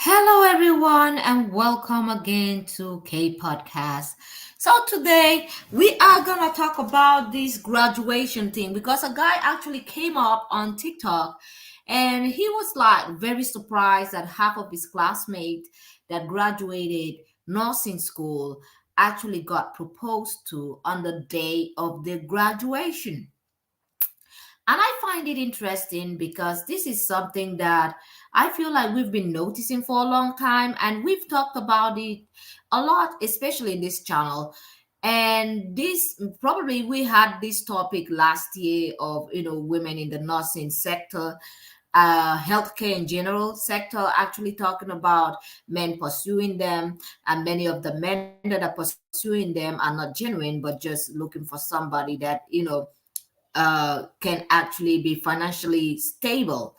Hello, everyone, and welcome again to K Podcast. So, today we are gonna talk about this graduation thing because a guy actually came up on TikTok and he was like very surprised that half of his classmates that graduated nursing school actually got proposed to on the day of their graduation. And I find it interesting because this is something that I feel like we've been noticing for a long time and we've talked about it a lot, especially in this channel. And this probably we had this topic last year of women in the nursing sector, healthcare in general sector, actually talking about men pursuing them, and many of the men that are pursuing them are not genuine but just looking for somebody that can actually be financially stable,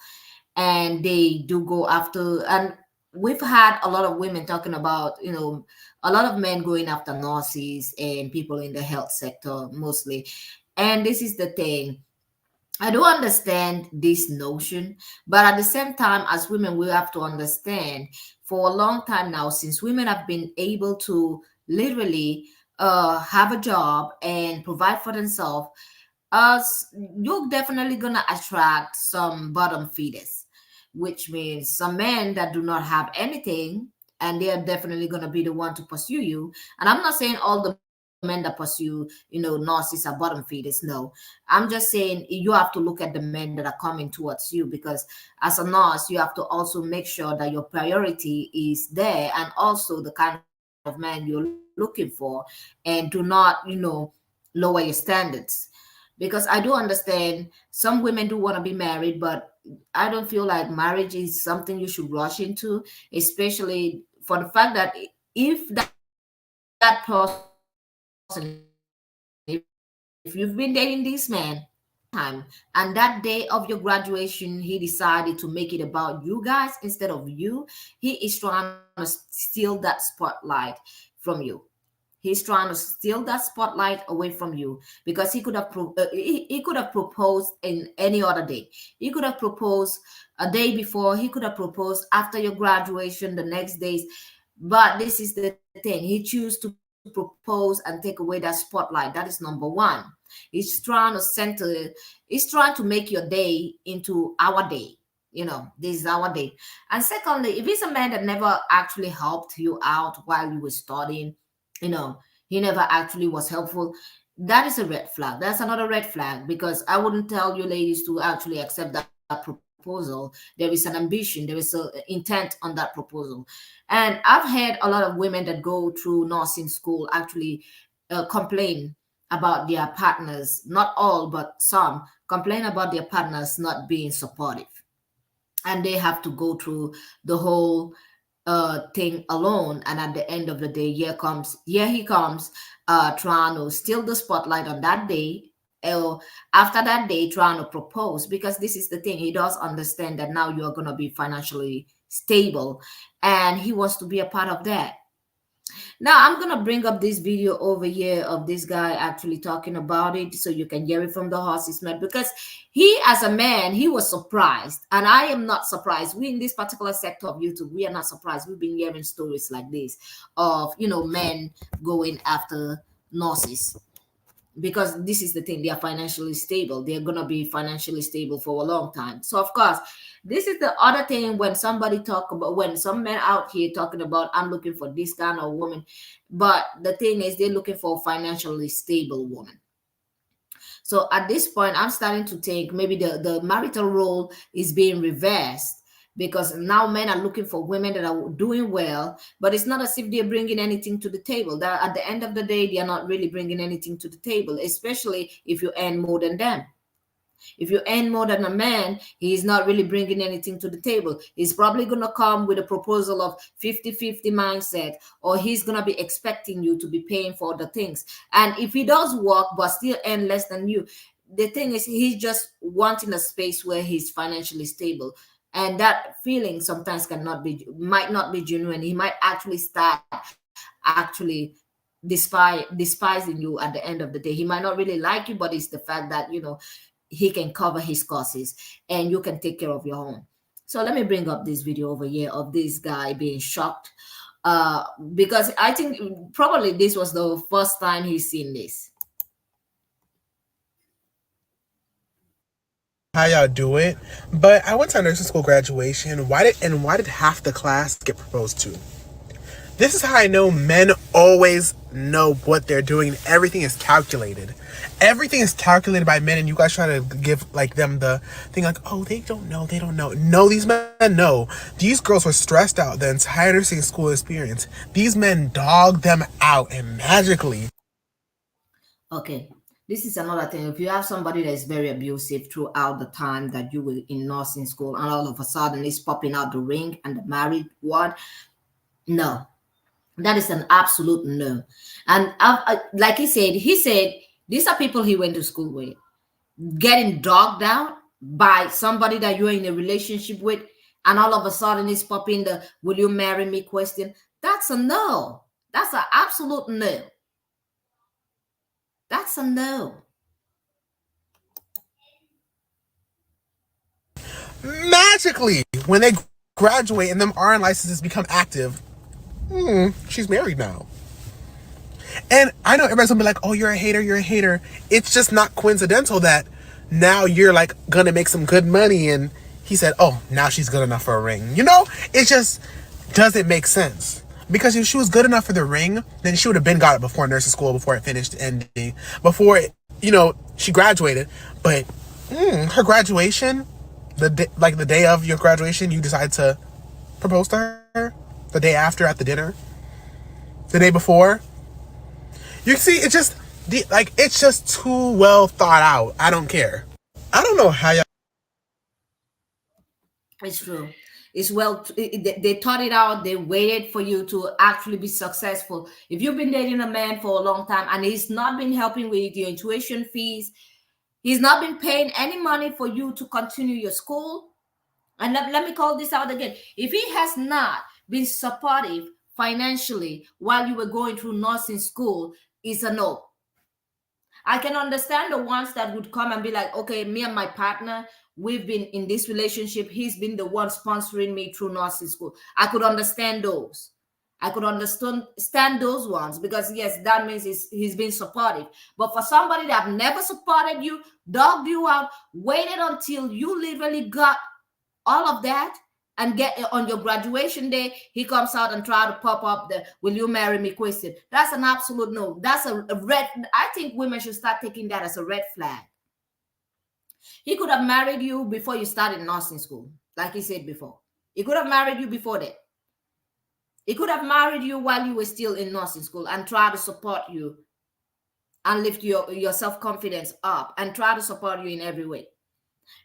and they do go after. And we've had a lot of women talking about a lot of men going after nurses and people in the health sector mostly. And this is the thing, I do understand this notion, but at the same time, as women, we have to understand for a long time now, since women have been able to literally have a job and provide for themselves, us you're definitely gonna attract some bottom feeders, which means some men that do not have anything, and they are definitely gonna be the one to pursue you. And I'm not saying all the men that pursue nurses are bottom feeders. No, I'm just saying you have to look at the men that are coming towards you, because as a nurse you have to also make sure that your priority is there, and also the kind of man you're looking for, and do not lower your standards. Because I do understand some women do want to be married, but I don't feel like marriage is something you should rush into, especially for the fact that if that person, if you've been dating this man for a long time, and that day of your graduation he decided to make it about you guys instead of you, he is trying to steal that spotlight from you. He's trying to steal that spotlight away from you, because he could have proposed in any other day. He could have proposed a day before. He could have proposed after your graduation, the next days. But this is the thing: he chose to propose and take away that spotlight. That is number one. He's trying to make your day into our day. This is our day. And secondly, if he's a man that never actually helped you out while you were studying, you know he never actually was helpful, that is a red flag. That's another red flag, because I wouldn't tell you ladies to actually accept that proposal. There is an ambition, there is a intent on that proposal. And I've heard a lot of women that go through nursing school actually complain about their partners, not all but some, complain about their partners not being supportive, and they have to go through the whole thing alone. And at the end of the day, here he comes, trying to steal the spotlight on that day, or after that day trying to propose, because this is the thing, he does understand that now you're going to be financially stable, and he wants to be a part of that. Now I'm gonna bring up this video over here of this guy actually talking about it, so you can hear it from the horse's mouth. Because he, as a man, he was surprised, and I am not surprised. We in this particular sector of YouTube, we are not surprised. We've been hearing stories like this of men going after nurses, because this is the thing, they are financially stable, they're going to be financially stable for a long time. So of course, this is the other thing, when somebody talk about, when some men out here talking about, I'm looking for this kind of woman, but the thing is they're looking for a financially stable woman. So at this point, I'm starting to think maybe the marital role is being reversed, because now men are looking for women that are doing well, but it's not as if they're bringing anything to the table. That at the end of the day, they are not really bringing anything to the table, especially if you earn more than them. If you earn more than a man, he's not really bringing anything to the table. He's probably going to come with a proposal of 50-50 mindset, or he's going to be expecting you to be paying for the things. And if he does work but still earn less than you, the thing is, he's just wanting a space where he's financially stable. And that feeling sometimes might not be genuine. He might actually start actually despising you at the end of the day. He might not really like you, but it's the fact that he can cover his costs and you can take care of your home. So let me bring up this video over here of this guy being shocked, uh, because I think probably this was the first time he's seen this. How y'all do it? But I went to a nursing school graduation. Why did half the class get proposed to? This is how I know men always know what they're doing. Everything is calculated. Everything is calculated by men, and you guys try to give like them the thing like, oh, they don't know, they don't know. No, these men know. These girls were stressed out the entire nursing school experience. These men dogged them out, and magically. Okay, this is another thing. If you have somebody that is very abusive throughout the time that you were in nursing school, and all of a sudden it's popping out the ring and the married one, no, that is an absolute no. And like he said these are people he went to school with, getting dogged out by somebody that you're in a relationship with, and all of a sudden it's popping the "Will you marry me?" question. That's a no. That's an absolute no. That's a no. Magically, when they graduate and them RN licenses become active, she's married now. And I know everybody's gonna be like, oh, you're a hater, you're a hater. It's just not coincidental that now you're like gonna make some good money and he said, oh, now she's good enough for a ring. You know, it just doesn't make sense. Because if she was good enough for the ring, then she would have been got it before nursing school, before it finished ending, before she graduated. But her graduation, the day of your graduation, you decide to propose to her. The day after at the dinner, the day before, you see, it's just too well thought out. I don't care. I don't know how y'all. It's true. It's they thought it out. They waited for you to actually be successful. If you've been dating a man for a long time and he's not been helping with your tuition fees, he's not been paying any money for you to continue your school. And let me call this out again. If he has not been supportive financially while you were going through nursing school, it's a no. I can understand the ones that would come and be like, okay, me and my partner, we've been in this relationship. He's been the one sponsoring me through nursing school. I could understand those. I could understand those ones because yes, that means he's been supportive. But for somebody that never supported you, dogged you out, waited until you literally got all of that, and get on your graduation day, he comes out and try to pop up the "Will you marry me?" question. That's an absolute no. That's a red. I think women should start taking that as a red flag. He could have married you before you started nursing school, like he said before. He could have married you before that. He could have married you while you were still in nursing school and try to support you and lift your self-confidence up and try to support you in every way.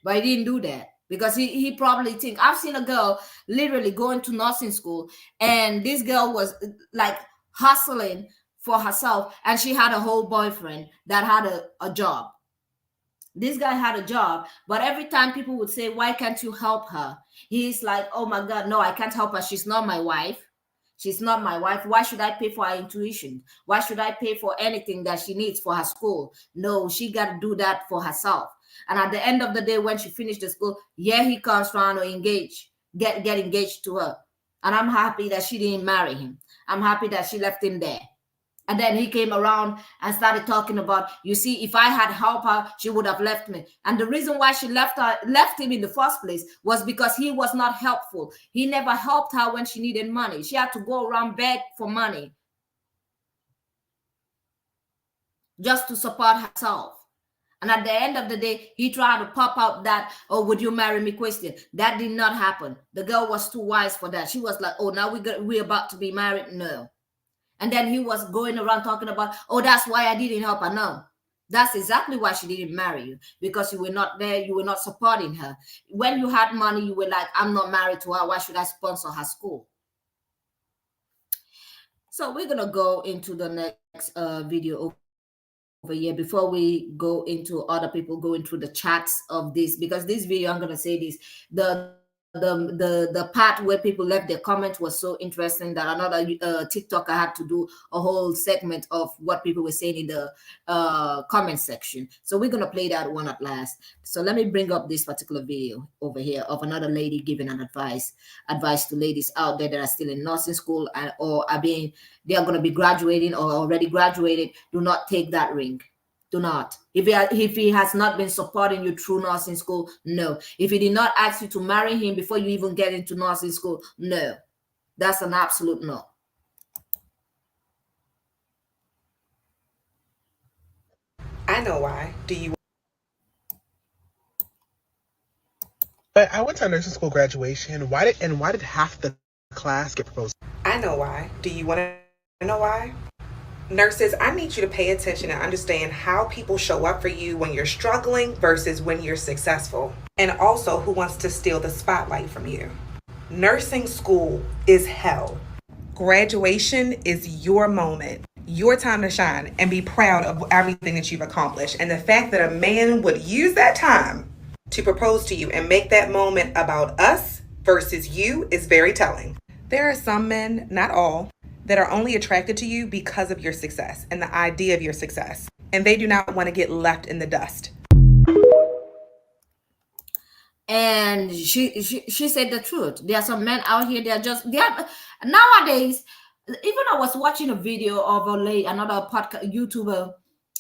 But he didn't do that because he probably think. I've seen a girl literally going to nursing school, and this girl was like hustling for herself, and she had a whole boyfriend that had a job. This guy had a job, but every time people would say, why can't you help her? He's like, oh my God, no, I can't help her. She's not my wife. She's not my wife. Why should I pay for her intuition? Why should I pay for anything that she needs for her school? No, she got to do that for herself. And at the end of the day, when she finished the school, yeah, he comes trying to get engaged to her. And I'm happy that she didn't marry him. I'm happy that she left him there. And then he came around and started talking about, you see, if I had helped her, she would have left me. And the reason why she left him in the first place was because he was not helpful. He never helped her when she needed money. She had to go around beg for money just to support herself. And at the end of the day, he tried to pop out that, oh, would you marry me question. That did not happen. The girl was too wise for that. She was like, oh, now we're about to be married. No. And then he was going around talking about, oh, that's why I didn't help her. No, that's exactly why she didn't marry you, because you were not there. You were not supporting her. When you had money, you were like, I'm not married to her. Why should I sponsor her school? So we're going to go into the next video over here before we go into other people going through the chats of this, because this video, I'm going to say this, the the part where people left their comments was so interesting that another TikToker had to do a whole segment of what people were saying in the comment section. So we're gonna play that one at last. So let me bring up this particular video over here of another lady giving an advice to ladies out there that are still in nursing school or are being, they are gonna be graduating or already graduated. Do not take that ring. Do not. If he has not been supporting you through nursing school, no. If he did not ask you to marry him before you even get into nursing school, no. That's an absolute no. I know why. Do you? But I went to a nursing school graduation. Why did half the class get proposed? I know why. Do you want to know why? Nurses, I need you to pay attention and understand how people show up for you when you're struggling versus when you're successful. And also who wants to steal the spotlight from you. Nursing school is hell. Graduation is your moment, your time to shine and be proud of everything that you've accomplished. And the fact that a man would use that time to propose to you and make that moment about us versus you is very telling. There are some men, not all, that are only attracted to you because of your success and the idea of your success. And they do not want to get left in the dust. And she said the truth. There are some men out here, they are nowadays. Even I was watching a video of another podcast YouTuber.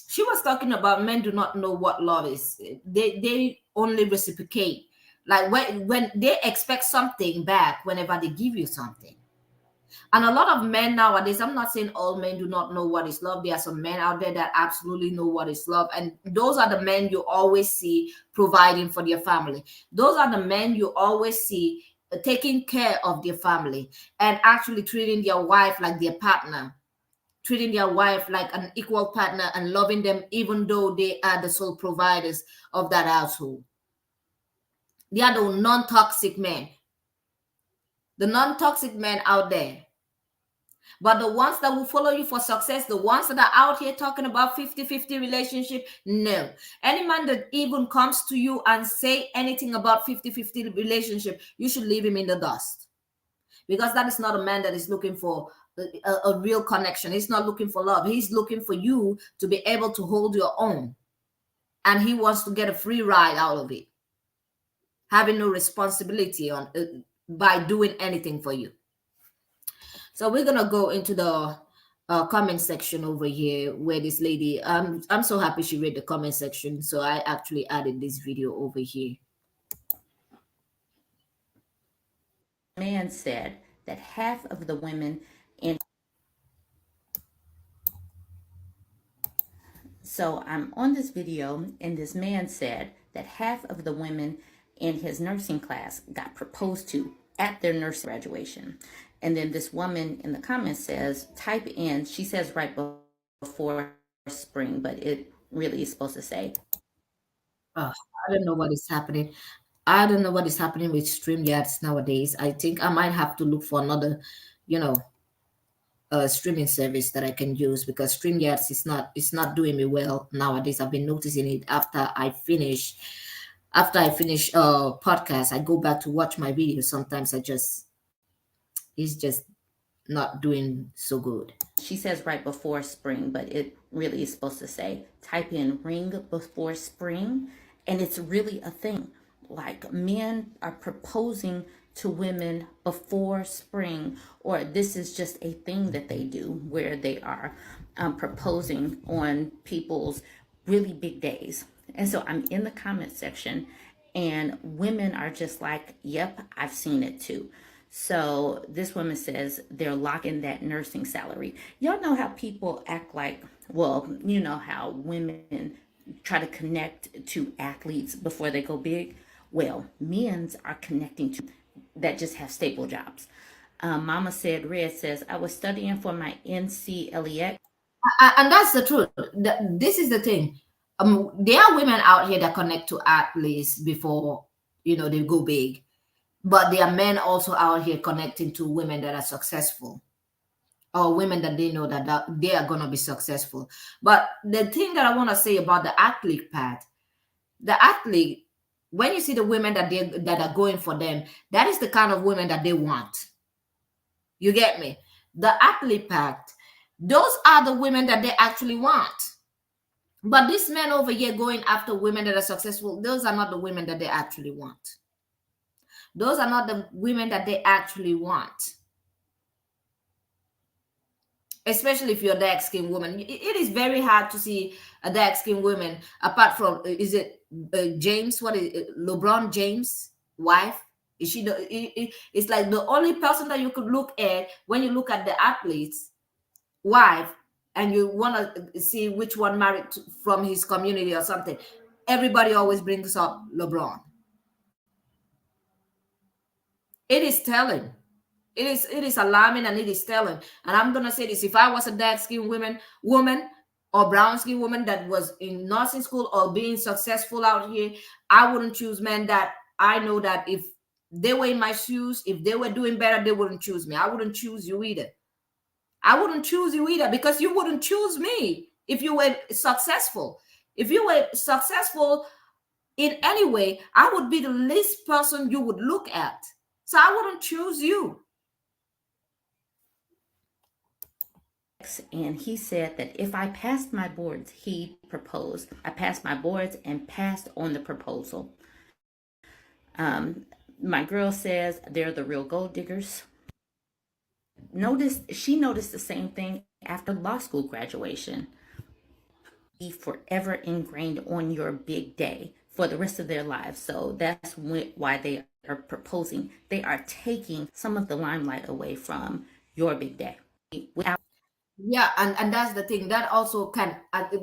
She was talking about men do not know what love is. They only reciprocate. Like when they expect something back whenever they give you something. And a lot of men nowadays, I'm not saying all men do not know what is love. There are some men out there that absolutely know what is love. And those are the men you always see providing for their family. Those are the men you always see taking care of their family and actually treating their wife like their partner, treating their wife like an equal partner and loving them even though they are the sole providers of that household. They are the non-toxic men. The non-toxic men out there. But the ones that will follow you for success, the ones that are out here talking about 50-50 relationship, no. Any man that even comes to you and say anything about 50-50 relationship, you should leave him in the dust. Because that is not a man that is looking for a real connection. He's not looking for love. He's looking for you to be able to hold your own. And he wants to get a free ride out of it. Having no responsibility on by doing anything for you. So we're gonna go into the comment section over here where this lady. I'm so happy she read the comment section, so I actually added this video over here. Man said that half of the women in. So I'm on this video, and this man said that half of the women in his nursing class got proposed to at their nursing graduation. And then this woman in the comments says, type in, she says right before spring, but it really is supposed to say. I don't know what is happening. I don't know what is happening with StreamYards nowadays. I think I might have to look for another, streaming service that I can use because StreamYards is not doing me well nowadays. I've been noticing it after I finish podcast, I go back to watch my videos. Sometimes it's just not doing so good. She says right before spring, but it really is supposed to say type in ring before spring. And it's really a thing. Like men are proposing to women before spring, or this is just a thing that they do where they are proposing on people's really big days. And so I'm in the comment section and women are just like, yep, I've seen it too. So this woman says they're locking that nursing salary. Y'all know how people act like, well, you know how women try to connect to athletes before they go big. Well, men's are connecting to that just have stable jobs. Mama Said Red says, I was studying for my NCLEX. And that's the truth. This is the thing. There are women out here that connect to athletes before, they go big. But there are men also out here connecting to women that are successful or women that they know that they are going to be successful. But the thing that I want to say about the athlete part, the athlete, when you see the women that are going for them, that is the kind of women that they want. You get me? The athlete pact, those are the women that they actually want. But these men over here going after women that are successful, those are not the women that they actually want. Those are not the women that they actually want. Especially if you're a dark-skinned woman. It is very hard to see a dark-skinned woman, apart from, is it James? What is it, LeBron James' wife? Is she it's like the only person that you could look at when you look at the athlete's wife, and you want to see which one married from his community or something. Everybody always brings up LeBron. It is telling. It is alarming, and it is telling. And I'm gonna say this: if I was a dark-skinned woman or brown-skinned woman that was in nursing school or being successful out here, I wouldn't choose men that I know that if they were in my shoes, if they were doing better, they wouldn't choose me. I wouldn't choose you either. I wouldn't choose you either, because you wouldn't choose me if you were successful. If you were successful in any way, I would be the least person you would look at. So I wouldn't choose you. And he said that if I passed my boards, he proposed. I passed my boards and passed on the proposal. My girl says they're the real gold diggers. She noticed the same thing after law school graduation. Be forever ingrained on your big day for the rest of their lives. So that's why they are proposing. They are taking some of the limelight away from your big day. Yeah, and that's the thing. That also can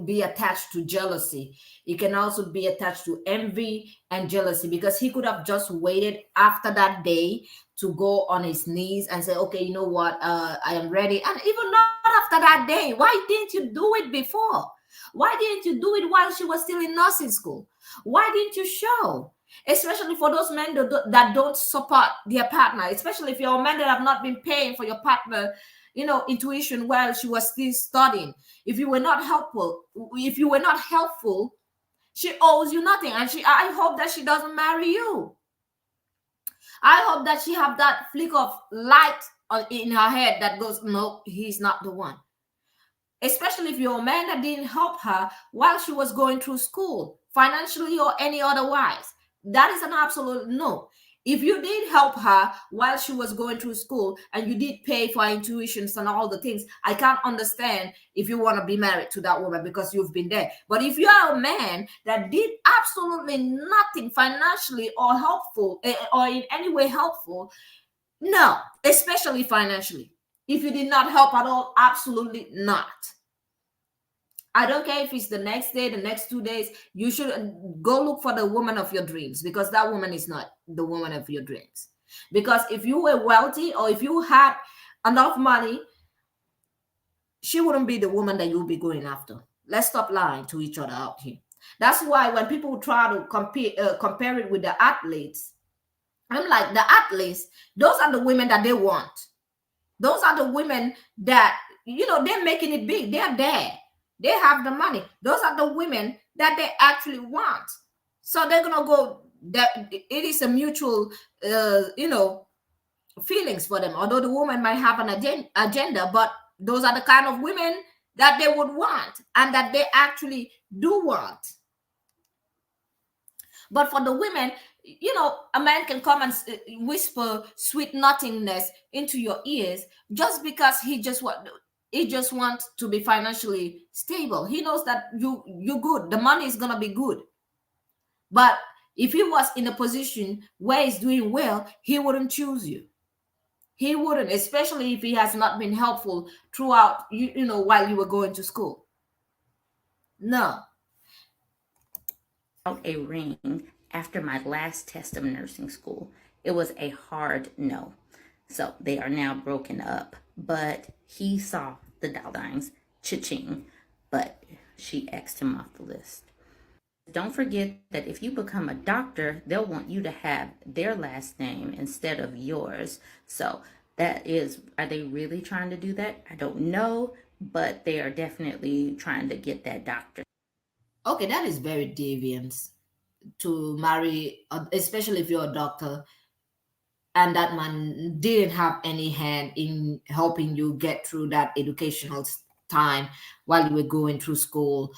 be attached to jealousy. It can also be attached to envy and jealousy, because he could have just waited after that day to go on his knees and say, okay, you know what, I am ready. And even not after that day. Why didn't you do it before? Why didn't you do it while she was still in nursing school? Why didn't you show? Especially for those men that don't support their partner, especially if you're a man that have not been paying for your partner, intuition while she was still studying. If you were not helpful, she owes you nothing. And I hope that she doesn't marry you. I hope that she have that flick of light in her head that goes, no, he's not the one. Especially if you're a man that didn't help her while she was going through school, financially or any otherwise. That is an absolute no. If you did help her while she was going through school and you did pay for her intuitions and all the things, I can't understand if you want to be married to that woman because you've been there. But if you are a man that did absolutely nothing financially or helpful or in any way helpful, no, especially financially. If you did not help at all, absolutely not. I don't care if it's the next day, the next 2 days, you should go look for the woman of your dreams, because that woman is not the woman of your dreams. Because if you were wealthy or if you had enough money, she wouldn't be the woman that you'll be going after. Let's stop lying to each other out here. That's why when people try to compare it with the athletes, I'm like, the athletes, those are the women that they want. Those are the women that, they're making it big. They're there. They have the money. Those are the women that they actually want. So they're gonna go. That it is a mutual, feelings for them. Although the woman might have an agenda, but those are the kind of women that they would want and that they actually do want. But for the women, a man can come and whisper sweet nothingness into your ears just because he just wants to be financially stable. He knows that you're good. The money is gonna be good. But if he was in a position where he's doing well, he wouldn't choose you. He wouldn't, especially if he has not been helpful throughout, while you were going to school. No. A ring after my last test of nursing school. It was a hard no. So they are now broken up. But he saw the dollars, cha-ching, but she X'd him off the list. Don't forget that if you become a doctor, they'll want you to have their last name instead of yours. So are they really trying to do that? I don't know, but they are definitely trying to get that doctor. Okay, that is very deviant. marry, especially if you're a doctor, and that man didn't have any hand in helping you get through that educational time while you were going through school.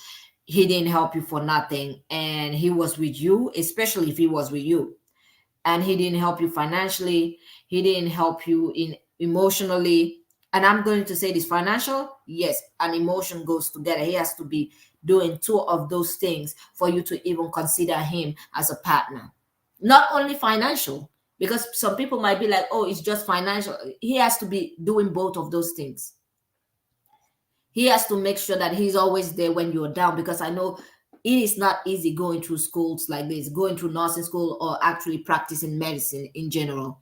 He didn't help you for nothing, and he was with you, especially if he was with you, and he didn't help you financially, he didn't help you in emotionally. And I'm going to say this: financial, yes, and emotion goes together. He has to be doing two of those things for you to even consider him as a partner. Not only financial, because some people might be like, oh, it's just financial. He has to be doing both of those things. He has to make sure that he's always there when you're down, because I know it is not easy going through schools like this, going through nursing school or actually practicing medicine in general.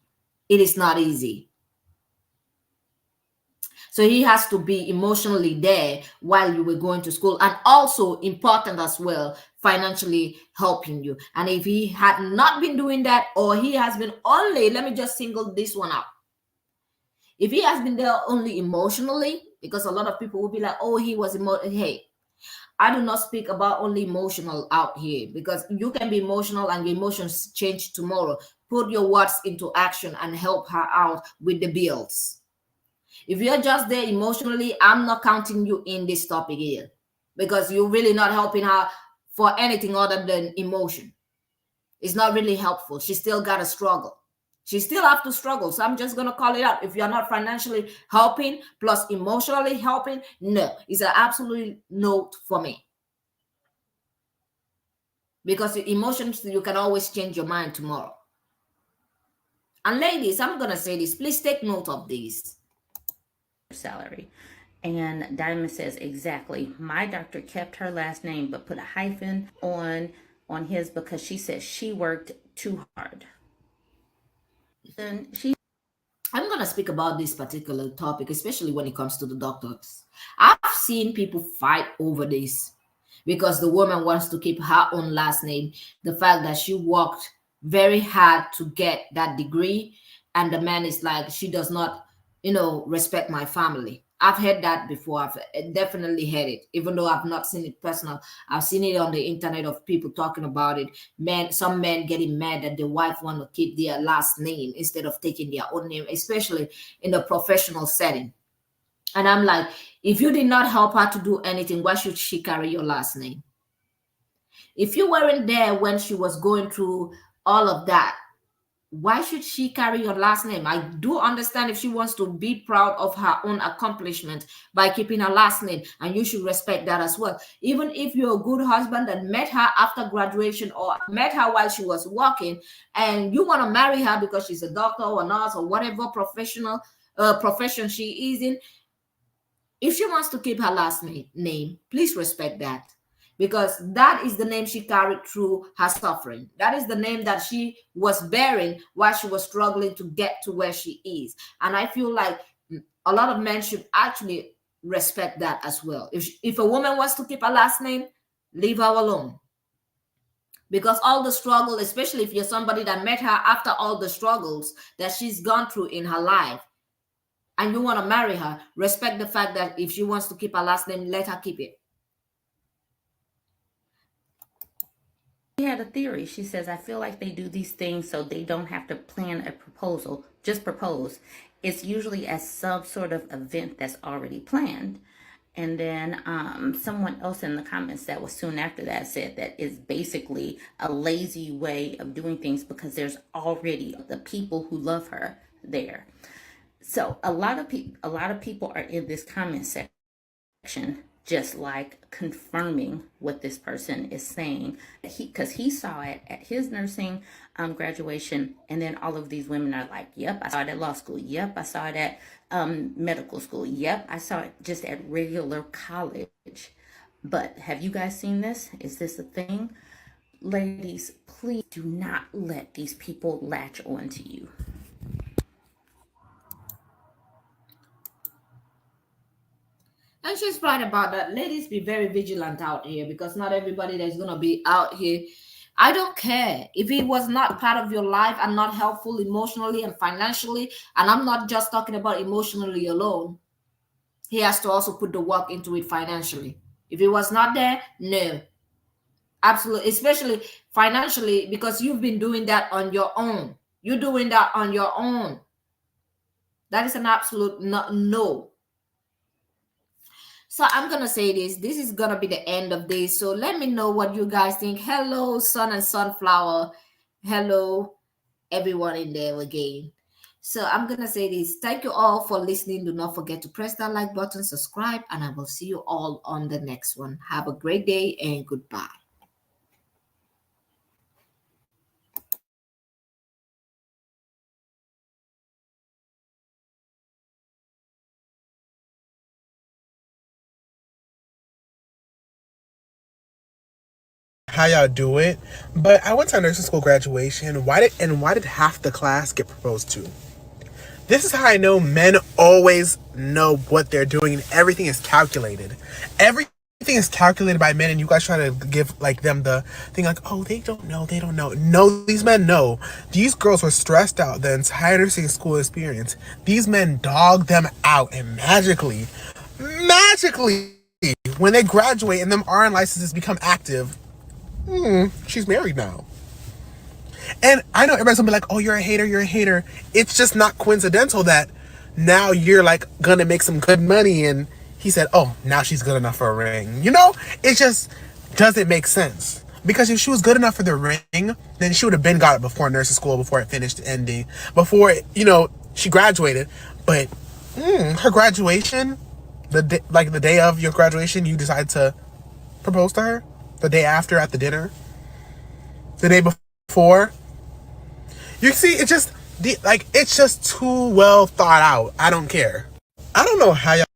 It is not easy. So he has to be emotionally there while you were going to school, and also important as well, financially helping you. And if he had not been doing that, or he has been only, let me just single this one out. If he has been there only emotionally, because a lot of people will be like, oh, he was hey, I do not speak about only emotional out here, because you can be emotional and your emotions change tomorrow. Put your words into action and help her out with the bills. If you're just there emotionally, I'm not counting you in this topic here, because you're really not helping her for anything other than emotion. It's not really helpful. She still got to struggle. She still have to struggle. So I'm just going to call it out. If you're not financially helping plus emotionally helping, no, it's an absolute note for me. Because emotions, you can always change your mind tomorrow. And ladies, I'm going to say this. Please take note of this. Salary. And Diamond says, exactly. My doctor kept her last name but put a hyphen on his because she said she worked too hard. And I'm going to speak about this particular topic, especially when it comes to the doctors. I've seen people fight over this because the woman wants to keep her own last name. The fact that she worked very hard to get that degree, and the man is like, she does not, respect my family. I've heard that before. I've definitely heard it, even though I've not seen it personal. I've seen it on the internet of people talking about it. Some men getting mad that the wife want to keep their last name instead of taking their own name, especially in a professional setting. And I'm like, if you did not help her to do anything, why should she carry your last name? If you weren't there when she was going through all of that, why should she carry your last name? I do understand if she wants to be proud of her own accomplishment by keeping her last name, and you should respect that as well. Even if you're a good husband that met her after graduation or met her while she was working, and you want to marry her because she's a doctor or a nurse or whatever profession she is in, if she wants to keep her last name, please respect that, because that is the name she carried through her suffering. That is the name that she was bearing while she was struggling to get to where she is. And I feel like a lot of men should actually respect that as well. If a woman wants to keep her last name, leave her alone. Because all the struggle, especially if you're somebody that met her after all the struggles that she's gone through in her life, and you want to marry her, respect the fact that if she wants to keep her last name, let her keep it. She had a theory. She says, I feel like they do these things so they don't have to plan a proposal, just propose. It's usually at some sort of event that's already planned. And then someone else in the comments that was soon after that said that is basically a lazy way of doing things because there's already the people who love her there. So a lot of people are in this comment section just like confirming what this person is saying, because he saw it at his nursing graduation, and then all of these women are like, yep, I saw it at law school, yep, I saw it at medical school, yep, I saw it just at regular college. But have you guys seen this? Is this a thing? Ladies, please do not let these people latch on to you. And she's right about that. Ladies, be very vigilant out here, because not everybody that's going to be out here. I don't care if it was not part of your life and not helpful emotionally and financially. And I'm not just talking about emotionally alone. He has to also put the work into it financially. If it was not there, no. Absolutely, especially financially, because you've been doing that on your own. You're doing that on your own. That is an absolute no. No. So I'm gonna say this. This is gonna be the end of this. So let me know what you guys think. Hello, Sun and Sunflower. Hello, everyone in there again. So I'm gonna say this. Thank you all for listening. Do not forget to press that like button, subscribe, and I will see you all on the next one. Have a great day and goodbye. How y'all do it, but I went to nursing school graduation. Why did half the class get proposed to? This is how I know men always know what they're doing and everything is calculated. Everything is calculated by men, and you guys try to give like them the thing like, oh, they don't know. No, these men know. These girls were stressed out the entire nursing school experience. These men dogged them out, and magically, when they graduate and them RN licenses become active, she's married now. And I know everybody's gonna be like, oh, you're a hater. It's just not coincidental that now you're like gonna make some good money. And he said, oh, now she's good enough for a ring. It just doesn't make sense. Because if she was good enough for the ring, then she would have been got it before nursing school, before it finished ending, before, she graduated. But her graduation, the day of your graduation, you decide to propose to her. The day after at the dinner. The day before. You see, it's just too well thought out. I don't care. I don't know how y'all